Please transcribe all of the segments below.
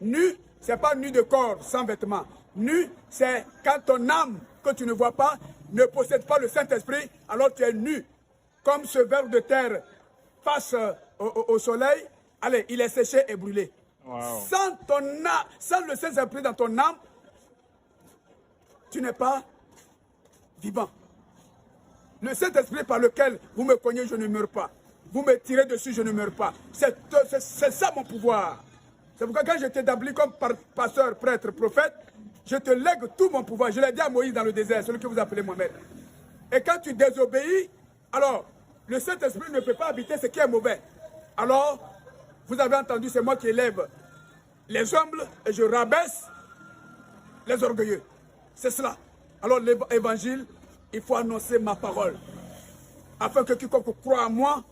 Nu, c'est pas nu de corps, sans vêtements. Nu, c'est quand ton âme, que tu ne vois pas, ne possède pas le Saint-Esprit, alors tu es nu. Comme ce verre de terre face au soleil, allez, il est séché et brûlé. Wow. Sans le Saint-Esprit dans ton âme, tu n'es pas vivant. Le Saint-Esprit par lequel vous me cognez, je ne meurs pas. Vous me tirez dessus, je ne meurs pas. C'est ça mon pouvoir. C'est pourquoi quand je t'établis comme pasteur, prêtre, prophète, je te lègue tout mon pouvoir. Je l'ai dit à Moïse dans le désert, celui que vous appelez Mohamed. Et quand tu désobéis, alors le Saint-Esprit ne peut pas habiter ce qui est mauvais. Alors, vous avez entendu, c'est moi qui élève les humbles et je rabaisse les orgueilleux. C'est cela. Alors l'évangile, il faut annoncer ma parole. Afin que quiconque croit à moi,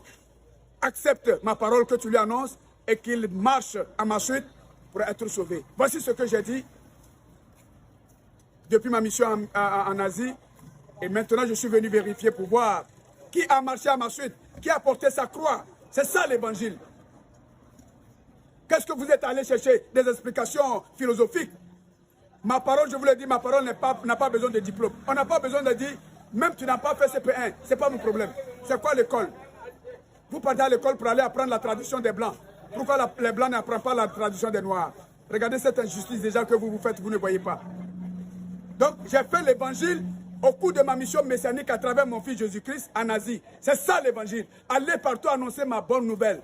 accepte ma parole que tu lui annonces et qu'il marche à ma suite pour être sauvé. Voici ce que j'ai dit depuis ma mission en Asie. Et maintenant, je suis venu vérifier pour voir qui a marché à ma suite, qui a porté sa croix. C'est ça l'évangile. Qu'est-ce que vous êtes allé chercher? Des explications philosophiques. Ma parole, je vous l'ai dit, ma parole n'a pas besoin de diplôme. On n'a pas besoin de dire, même tu n'as pas fait CP1, ce n'est pas mon problème. C'est quoi l'école? Vous partez à l'école pour aller apprendre la tradition des Blancs. Pourquoi les Blancs n'apprennent pas la tradition des Noirs? Regardez cette injustice déjà que vous faites, vous ne voyez pas. Donc, j'ai fait l'évangile au cours de ma mission messianique à travers mon fils Jésus-Christ en Asie. C'est ça l'évangile. Allez partout annoncer ma bonne nouvelle.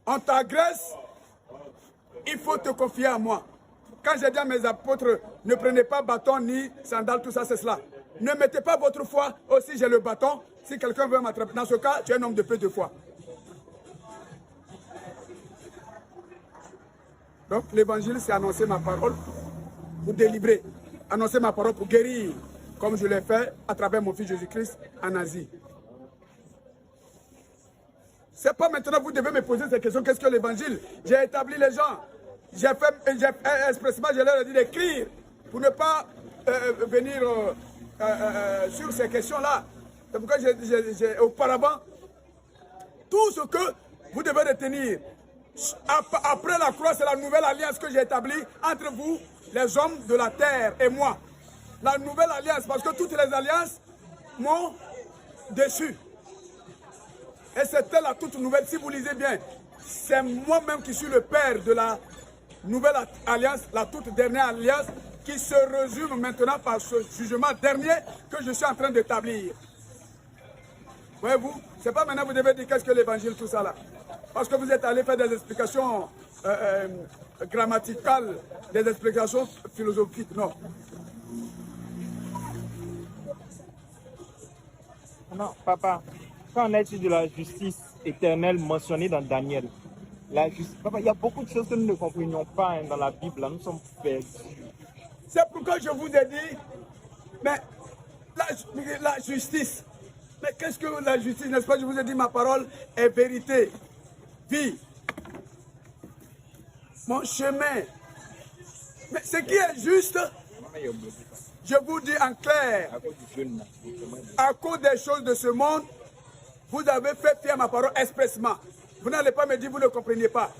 On t'agresse, il faut te confier à moi. Quand j'ai dit à mes apôtres, ne prenez pas bâton ni sandales, tout ça, c'est cela. Ne mettez pas votre foi, aussi j'ai le bâton. Si quelqu'un veut m'attraper, dans ce cas, tu es un homme de peu de foi. Donc l'évangile, c'est annoncer ma parole pour délivrer. Annoncer ma parole pour guérir, comme je l'ai fait à travers mon fils Jésus-Christ en Asie. C'est pas maintenant vous devez me poser ces questions. Qu'est-ce que l'évangile? J'ai établi les gens. J'ai expressement, je leur ai dit d'écrire pour ne pas venir sur ces questions-là. C'est pourquoi auparavant, tout ce que vous devez retenir, après la croix, c'est la nouvelle alliance que j'ai établie entre vous, les hommes de la terre et moi. La nouvelle alliance, parce que toutes les alliances m'ont déçu. Et c'était la toute nouvelle, si vous lisez bien, c'est moi-même qui suis le père de la nouvelle alliance, la toute dernière alliance, qui se résume maintenant par ce jugement dernier que je suis en train d'établir. Voyez-vous, c'est pas maintenant que vous devez dire qu'est-ce que l'évangile, tout ça là. Parce que vous êtes allé faire des explications grammaticales, des explications philosophiques, non. Non, papa, quand on est de la justice éternelle mentionnée dans Daniel, papa, il y a beaucoup de choses que nous ne comprenions pas hein, dans la Bible, là, nous sommes perdus. C'est pourquoi je vous ai dit, mais la justice, mais qu'est-ce que la justice, n'est-ce pas? Je vous ai dit, ma parole est vérité, vie, mon chemin. Mais ce qui est juste, je vous dis en clair, à cause des choses de ce monde, vous avez fait fier ma parole expressement. Vous n'allez pas me dire, vous ne compreniez pas.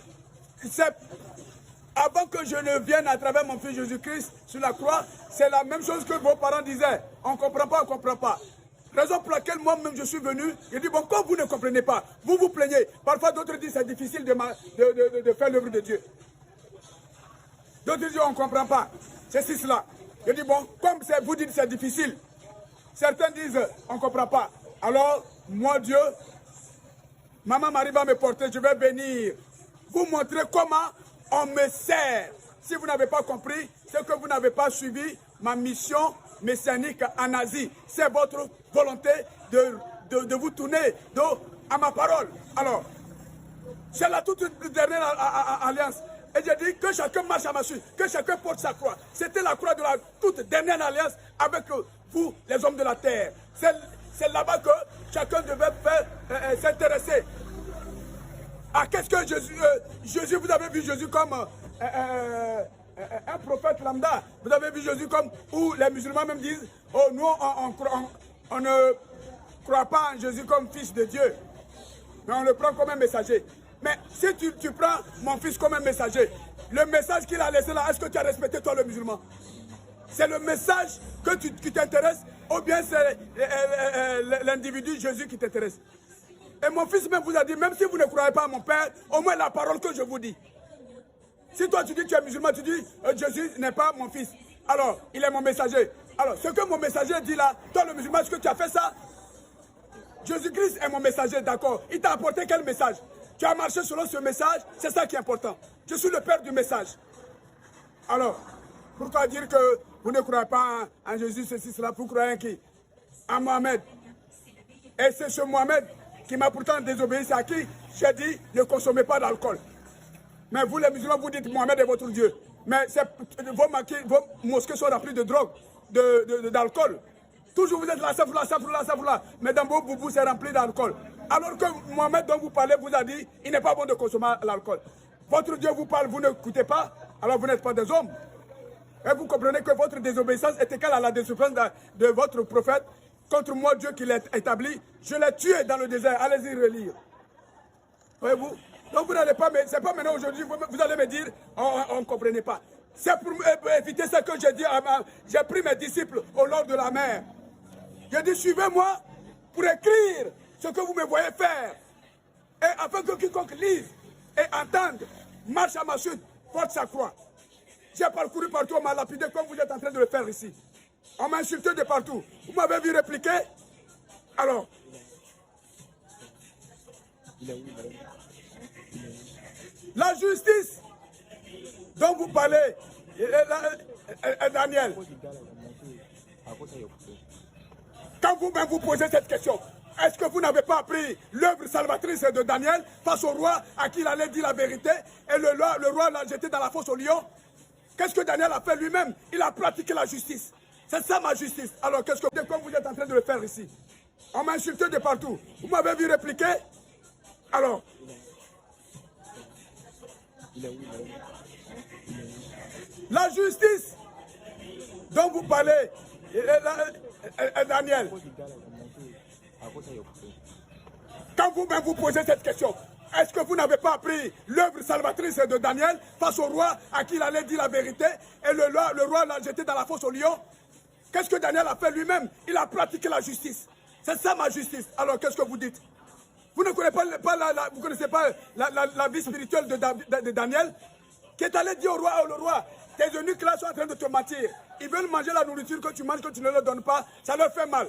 Avant que je ne vienne à travers mon fils Jésus-Christ sur la croix, c'est la même chose que vos parents disaient. On ne comprend pas, on ne comprend pas. Raison pour laquelle moi-même je suis venu, je dis, bon, comme vous ne comprenez pas, vous vous plaignez. Parfois d'autres disent, c'est difficile de faire l'œuvre de Dieu. D'autres disent, on ne comprend pas. C'est cela. Je dis, bon, comme vous dites c'est difficile, certains disent, on ne comprend pas. Alors, moi, Dieu, Maman Marie va me porter, je vais venir vous montrer comment on me sert. Si vous n'avez pas compris, c'est que vous n'avez pas suivi ma mission messianique en Asie. C'est votre volonté de vous tourner à ma parole. Alors, c'est la toute dernière alliance. Et j'ai dit que chacun marche à ma suite, que chacun porte sa croix. C'était la croix de la toute dernière alliance avec vous, les hommes de la terre. C'est là-bas que chacun devait s'intéresser. Ah, qu'est-ce que Jésus, vous avez vu Jésus comme un prophète lambda. Vous avez vu Jésus comme, où les musulmans même disent, oh, nous, on ne croit pas en Jésus comme fils de Dieu. Mais on le prend comme un messager. Mais si tu prends mon fils comme un messager, le message qu'il a laissé là, est-ce que tu as respecté toi le musulman? C'est le message qui t'intéresse ou bien c'est l'individu Jésus qui t'intéresse? Et mon fils même vous a dit, même si vous ne croyez pas à mon père, au moins la parole que je vous dis. Si toi tu dis que tu es musulman, tu dis Jésus n'est pas mon fils. Alors, il est mon messager. Alors, ce que mon messager dit là, toi le musulman, est-ce que tu as fait ça? Jésus-Christ est mon messager, d'accord. Il t'a apporté quel message? Tu as marché selon ce message, c'est ça qui est important. Je suis le père du message. Alors, pourquoi dire que vous ne croyez pas en Jésus, ceci, cela, vous croyez en qui? En Mohamed. Et c'est ce Mohamed qui m'a pourtant désobéi, c'est à qui j'ai dit ne consommez pas d'alcool. Mais vous les musulmans, vous dites Mohamed est votre Dieu. Mais vos mosquées sont remplies de drogue, d'alcool. Toujours vous êtes là, ça là. Mais dans vos boubous, c'est rempli d'alcool. Alors que Mohamed dont vous parlez vous a dit, il n'est pas bon de consommer l'alcool. Votre Dieu vous parle, vous n'écoutez pas, alors vous n'êtes pas des hommes. Et vous comprenez que votre désobéissance est égale à la désobéissance de votre prophète. Contre moi, Dieu qui l'a établi, je l'ai tué dans le désert. Allez-y relire. Voyez-vous? Donc vous n'allez pas, c'est pas maintenant aujourd'hui, vous allez me dire, on ne comprenait pas. C'est pour éviter ce que j'ai dit, j'ai pris mes disciples au nord de la mer. J'ai dit, suivez-moi pour écrire ce que vous me voyez faire. Et afin que quiconque lise et entende, marche à ma suite, porte sa croix. J'ai parcouru partout, on m'a lapidé comme vous êtes en train de le faire ici. On m'a insulté de partout. Vous m'avez vu répliquer? Alors, la justice dont vous parlez, Daniel, quand vous-même vous posez cette question, est-ce que vous n'avez pas appris l'œuvre salvatrice de Daniel face au roi à qui il allait dire la vérité et le roi l'a jeté dans la fosse au lion? Qu'est-ce que Daniel a fait lui-même? Il a pratiqué la justice. C'est ça ma justice. Alors qu'est-ce que comme vous êtes en train de le faire ici? On m'a insulté de partout. Vous m'avez vu répliquer? Alors, la justice dont vous parlez, Daniel, quand vous-même vous posez cette question, est-ce que vous n'avez pas appris l'œuvre salvatrice de Daniel face au roi à qui il allait dire la vérité et le roi l'a jeté dans la fosse au lion? Qu'est-ce que Daniel a fait lui-même? Il a pratiqué la justice. C'est ça ma justice. Alors qu'est-ce que vous dites? Vous ne connaissez pas la vie spirituelle de Daniel qui est allé dire au roi, oh le roi, tes eunuques là sont en train de te mentir. Ils veulent manger la nourriture que tu manges, que tu ne leur donnes pas, ça leur fait mal.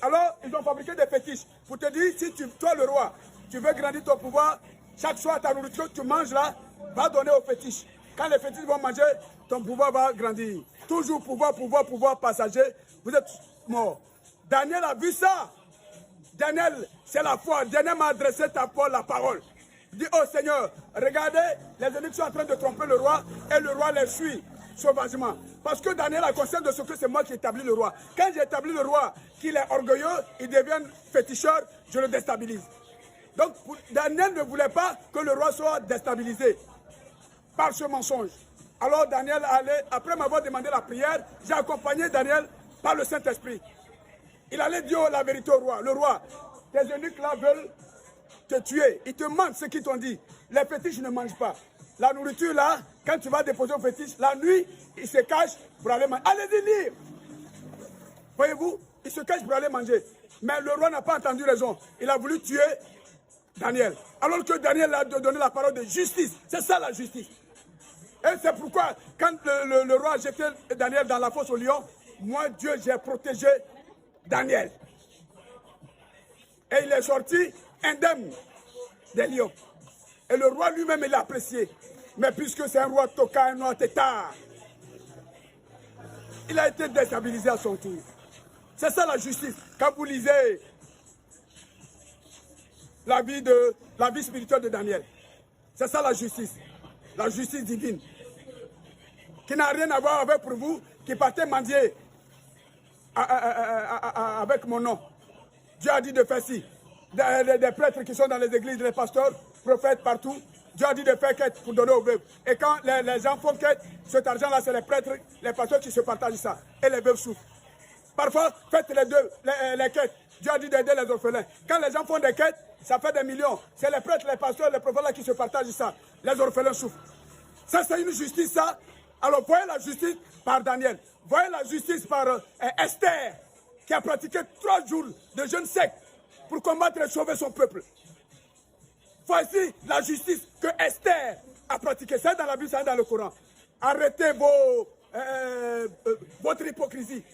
Alors ils ont fabriqué des fétiches pour te dire, si toi le roi, tu veux grandir ton pouvoir, chaque soir ta nourriture que tu manges là, va donner aux fétiches. Quand les fétiches vont manger, ton pouvoir va grandir. Toujours pouvoir passager, vous êtes mort. Daniel a vu ça. Daniel, c'est la foi. Daniel m'a adressé la parole. Il dit, oh Seigneur, regardez, les eunuques sont en train de tromper le roi et le roi les suit sauvagement. Parce que Daniel a conscience de ce que c'est moi qui établis le roi. Quand j'ai établi le roi, qu'il est orgueilleux, il devient féticheur, je le déstabilise. Donc Daniel ne voulait pas que le roi soit déstabilisé par ce mensonge. Alors Daniel allait, après m'avoir demandé la prière, j'ai accompagné Daniel par le Saint-Esprit. Il allait dire la vérité au roi. Le roi, tes eunuques là veulent te tuer. Ils te mentent ce qu'ils t'ont dit. Les fétiches ne mangent pas. La nourriture là, quand tu vas déposer au fétiche, la nuit, ils se cachent pour aller manger. Allez-y lire. Voyez-vous, ils se cachent pour aller manger. Mais le roi n'a pas entendu raison. Il a voulu tuer Daniel. Alors que Daniel a donné la parole de justice. C'est ça la justice. Et c'est pourquoi, quand le roi a jeté Daniel dans la fosse au lion, moi, Dieu, j'ai protégé Daniel. Et il est sorti indemne des lions. Et le roi lui-même, il l'a apprécié. Mais puisque c'est un roi toca, un roi tétard, il a été déstabilisé à son tour. C'est ça la justice. Quand vous lisez la vie spirituelle de Daniel, c'est ça la justice divine. Qui n'a rien à voir avec pour vous, qui partez mendier avec mon nom. Dieu a dit de faire ci. Des prêtres qui sont dans les églises, les pasteurs, prophètes partout, Dieu a dit de faire quête pour donner aux veuves. Et quand les gens font quête, cet argent-là, c'est les prêtres, les pasteurs qui se partagent ça. Et les veuves souffrent. Parfois, faites les quêtes. Dieu a dit d'aider les orphelins. Quand les gens font des quêtes, Ça fait des millions. C'est les prêtres, les pasteurs, les prophètes là qui se partagent ça. Les orphelins souffrent. Ça, c'est une justice, ça. Alors, voyez la justice par Daniel. Voyez la justice par Esther, qui a pratiqué 3 jours de jeûne sec pour combattre et sauver son peuple. Voici la justice que Esther a pratiquée. C'est dans la Bible, c'est dans le Coran. Arrêtez votre hypocrisie.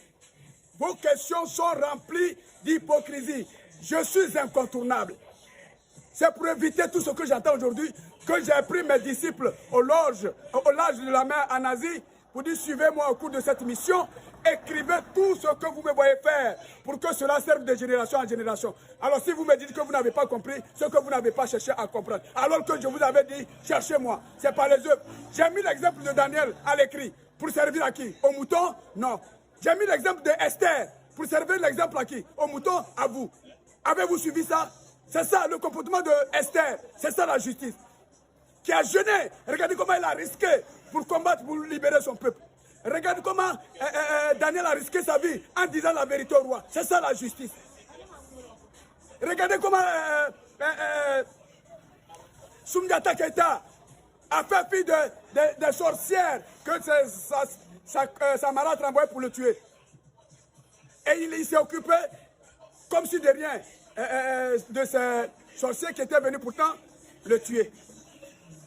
Vos questions sont remplies d'hypocrisie. Je suis incontournable. C'est pour éviter tout ce que j'entends aujourd'hui que j'ai pris mes disciples au large de la mer en Asie pour dire suivez-moi au cours de cette mission. Écrivez tout ce que vous me voyez faire pour que cela serve de génération en génération. Alors si vous me dites que vous n'avez pas compris, ce que vous n'avez pas cherché à comprendre, alors que je vous avais dit, cherchez-moi, c'est pas les œuvres. J'ai mis l'exemple de Daniel à l'écrit pour servir à qui? Aux moutons? Non. J'ai mis l'exemple de Esther pour servir l'exemple à qui? Aux moutons? À vous. Avez-vous suivi ça? C'est ça le comportement de Esther, c'est ça la justice. Qui a jeûné, regardez comment elle a risqué pour combattre, pour libérer son peuple. Regardez comment Daniel a risqué sa vie en disant la vérité au roi. C'est ça la justice. Regardez comment Soumdiata Keita a fait fi des sorcières que sa marâtre a envoyé pour le tuer. Et il s'est occupé, comme si de rien, de ces sorciers qui étaient venus pourtant le tuer.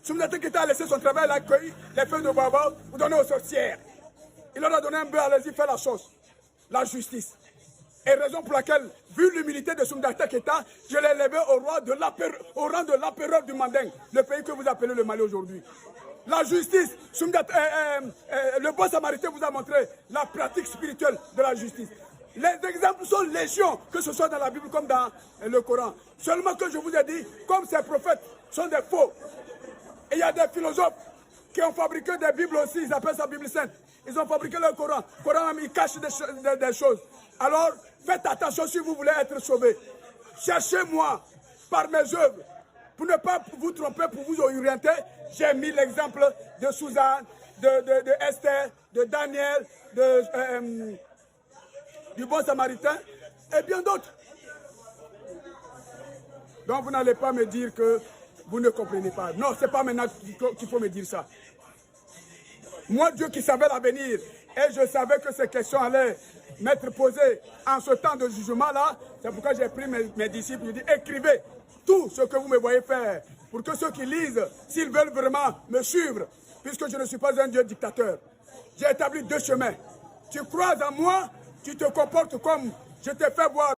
Soumdiata Keita a laissé son travail, il a cueilli les feuilles de baobab pour donner aux sorcières. Il leur a donné un bœuf, allez-y, faire la chose. La justice. Et raison pour laquelle, vu l'humilité de Soumdiata Keita, je l'ai élevé au rang de l'empereur du Manding, le pays que vous appelez le Mali aujourd'hui. La justice, le bon samaritain vous a montré la pratique spirituelle de la justice. Les exemples sont légion, que ce soit dans la Bible comme dans le Coran. Seulement que je vous ai dit, comme ces prophètes sont des faux, et il y a des philosophes qui ont fabriqué des Bibles aussi, ils appellent ça Bible sainte. Ils ont fabriqué le Coran. Le Coran, ils cachent des choses. Alors, faites attention si vous voulez être sauvés. Cherchez-moi par mes œuvres. Pour ne pas vous tromper, pour vous orienter, j'ai mis l'exemple de Suzanne, de Esther, de Daniel, du bon samaritain et bien d'autres. Donc, vous n'allez pas me dire que vous ne comprenez pas. Non, ce n'est pas maintenant qu'il faut me dire ça. Moi, Dieu qui savait l'avenir, et je savais que ces questions allaient m'être posées en ce temps de jugement-là, c'est pourquoi j'ai pris mes disciples, je dis, écrivez tout ce que vous me voyez faire, pour que ceux qui lisent, s'ils veulent vraiment me suivre, puisque je ne suis pas un Dieu dictateur, j'ai établi 2 chemins. Tu crois en moi, tu te comportes comme je t'ai fait voir.